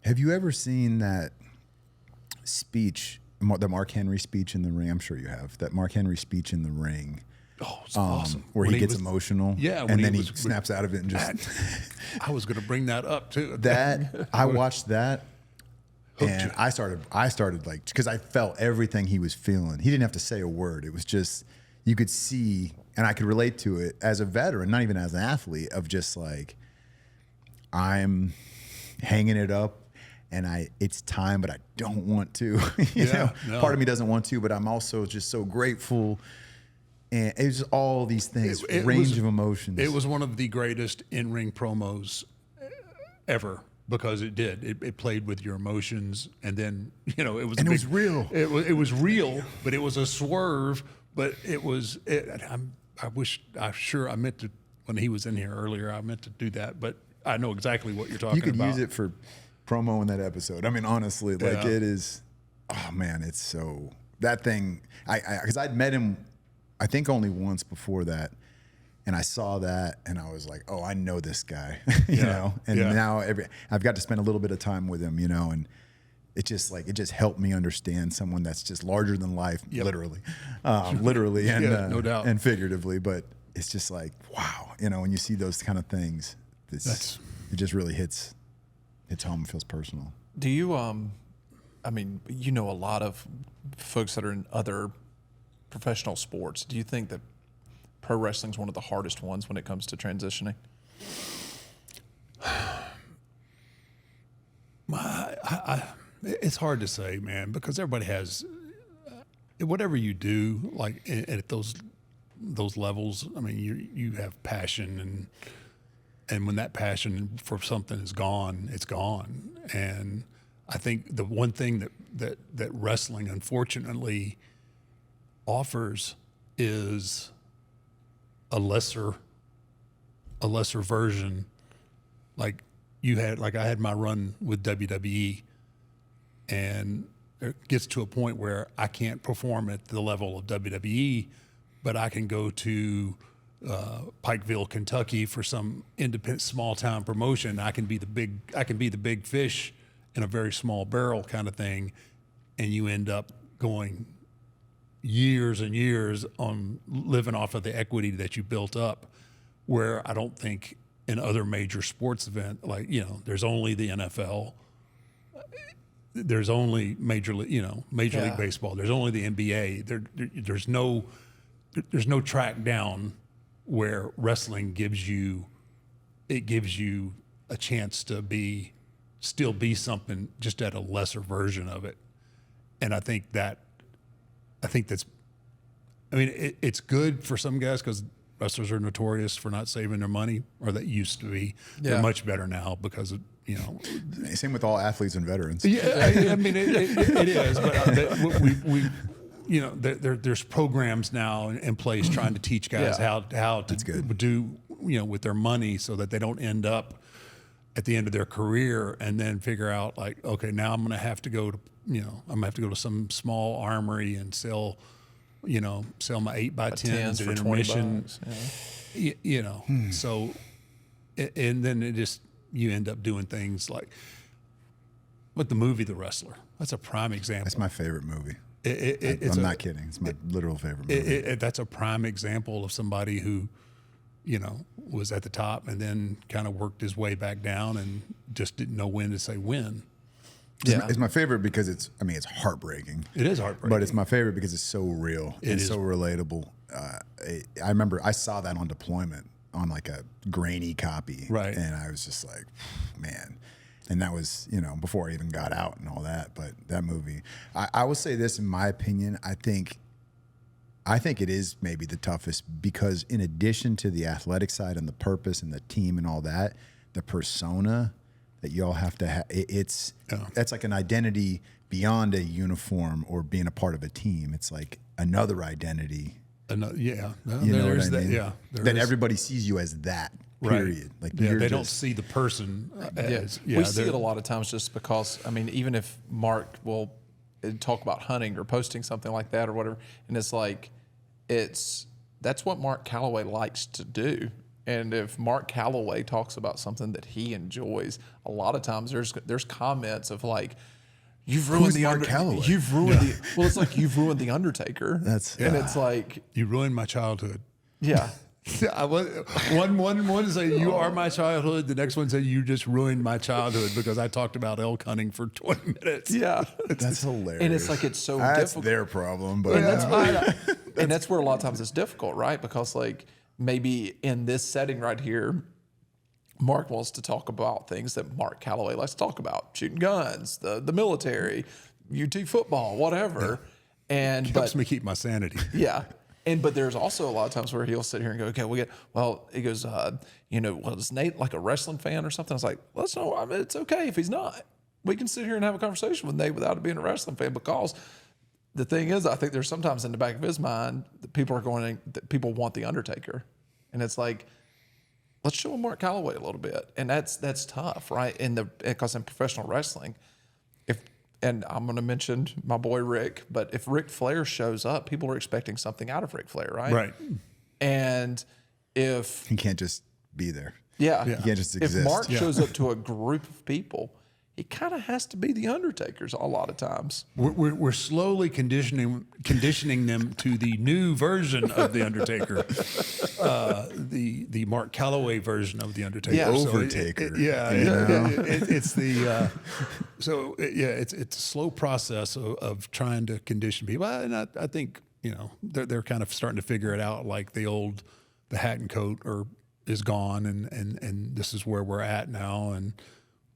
Have you ever seen that speech, the Mark Henry speech in the ring? I'm sure you have. That Mark Henry speech in the ring. Oh, it's awesome. Where he gets emotional. Yeah. And then he snaps out of it and just... I was going to bring that up too. I watched that and I started like, because I felt everything he was feeling. He didn't have to say a word. It was just, you could see, and I could relate to it as a veteran, not even as an athlete, of just like, I'm hanging it up and it's time, but I don't want to. you know? No. Part of me doesn't want to, but I'm also just so grateful. And it was all these things, range of emotions. It was one of the greatest in-ring promos ever, because it played with your emotions, and then it was it was real. It was real, but it was a swerve. But it was. I meant to, when he was in here earlier, I meant to do that, but I know exactly what you're talking about. You could use it for promo in that episode. I mean, honestly, like it is. Oh man, it's so that thing. Because I'd met him, I think only once before that. And I saw that, and I was like, "Oh, I know this guy," you know. And now I've got to spend a little bit of time with him, and it just helped me understand someone that's just larger than life, literally, literally, and no doubt, and figuratively. But it's just like, wow, when you see those kind of things, it just really hits home, feels personal. Do you? I mean, a lot of folks that are in other professional sports. Do you think that pro wrestling is one of the hardest ones when it comes to transitioning? It's hard to say, man, because everybody has whatever you do, like at those levels. I mean, you have passion, and when that passion for something is gone, it's gone. And I think the one thing that wrestling unfortunately offers is a lesser version. Like I had my run with WWE, and it gets to a point where I can't perform at the level of WWE, but I can go to Pikeville, Kentucky for some independent small town promotion. I can be the big fish in a very small barrel kind of thing, and you end up going years and years on living off of the equity that you built up, where I don't think in other major sports event, like, there's only the NFL, there's only Major League Baseball, there's only the NBA. There's no track down where wrestling gives you a chance to still be something just at a lesser version of it. And I think it's good for some guys, because wrestlers are notorious for not saving their money, or that used to be. They're much better now because of, Same with all athletes and veterans. Yeah, I mean, it is. But there's programs now in place trying to teach guys how to do, with their money, so that they don't end up at the end of their career and then figure out, like, okay, now I'm going to have to go to some small armory and sell my 8x10s at intermission. So, and then you end up doing things like with the movie The Wrestler. That's a prime example. That's my favorite movie. I'm not kidding. It's my literal favorite movie. That's a prime example of somebody who, was at the top and then kind of worked his way back down and just didn't know when to say when. It's my favorite because it's heartbreaking. It is heartbreaking. But it's my favorite because it's so real and so relatable. I remember I saw that on deployment on like a grainy copy. Right. And I was just like, man. And that was, before I even got out and all that. But that movie, I will say this, in my opinion, I think it is maybe the toughest, because in addition to the athletic side and the purpose and the team and all that, the persona that you all have to have, that's like an identity beyond a uniform or being a part of a team. It's like another identity. Know what I mean? That everybody sees you as that. Period. Right. Like they don't see the person as. We see it a lot of times just because, even if Mark will talk about hunting or posting something like that or whatever, and it's like, that's what Mark Calloway likes to do. And if Mark Calloway talks about something that he enjoys, a lot of times there's comments of like, "You've ruined the Mark Calloway? You've ruined the." Well, it's like you've ruined the Undertaker. And it's like, You ruined my childhood. yeah. One say you are my childhood. The next one say you just ruined my childhood because I talked about elk hunting for 20 minutes. Yeah. That's hilarious. And it's like it's so That's difficult. their problem, but And that's where a lot of times it's difficult, right? Because like maybe in this setting right here, Mark wants to talk about things that Mark Calloway likes to talk about: shooting guns, the military, UT football, whatever. And Helps me keep my sanity. yeah. But there's also a lot of times where he'll sit here and go, okay, he goes, is Nate like a wrestling fan or something? I was like, it's okay if he's not. We can sit here and have a conversation with Nate without it being a wrestling fan, because the thing is, I think there's sometimes in the back of his mind that people want the Undertaker. And it's like, let's show him Mark Calloway a little bit. And that's tough, right? Because in professional wrestling, and I'm going to mention my boy Rick, but if Ric Flair shows up, people are expecting something out of Ric Flair, right? Right. And if he can't just be there. he He can't just exist. If Mark shows up to a group of people, he kind of has to be the Undertaker's a lot of times. We're slowly conditioning them to the new version of the Undertaker, the Mark Calloway version of the Undertaker. Yeah. Overtaker. It's the it's a slow process of trying to condition people, and I think they're kind of starting to figure it out. Like the hat and coat is gone, and this is where we're at now,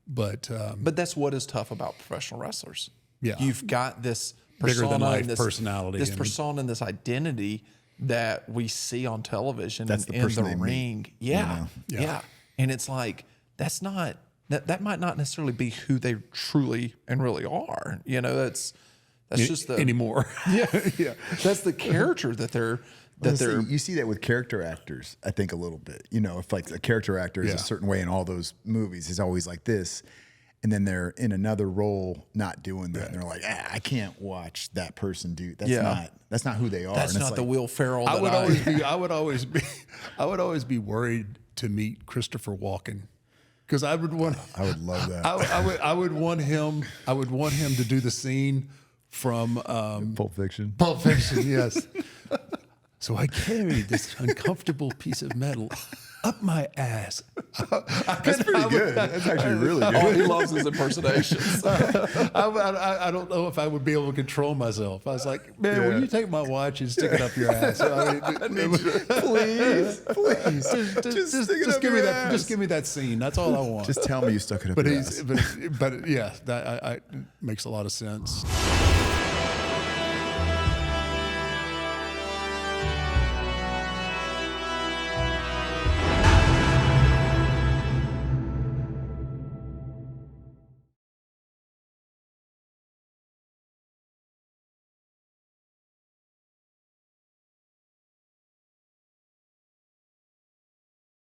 But that's what is tough about professional wrestlers. Yeah. You've got this Bigger than persona life and this personality this and- persona and this identity that we see on television That's and the in person the they meet, ring. Yeah. Yeah. Yeah. And it's like, that's not, that might not necessarily be who they truly and really are. That's just the, anymore. yeah. That's the character that they're, You see that with character actors, I think, a little bit. If like a character actor is a certain way in all those movies, is always like this, and then they're in another role not doing that, and they're like, I can't watch that person do. That's not who they are. that's And it's not the like, Will Ferrell. I would always be worried to meet Christopher Walken, because I would love that. I would want him to do the scene from Pulp Fiction. Pulp Fiction, yes. So I carried this uncomfortable piece of metal up my ass. That's pretty good. That's actually really good. Oh, he loves his impersonations. I don't know if I would be able to control myself. I was like, man, will you take my watch and stick it up your ass? Please. Just give me that. Just give me that scene. That's all I want. Just tell me you stuck it up your ass. But yeah, that makes a lot of sense.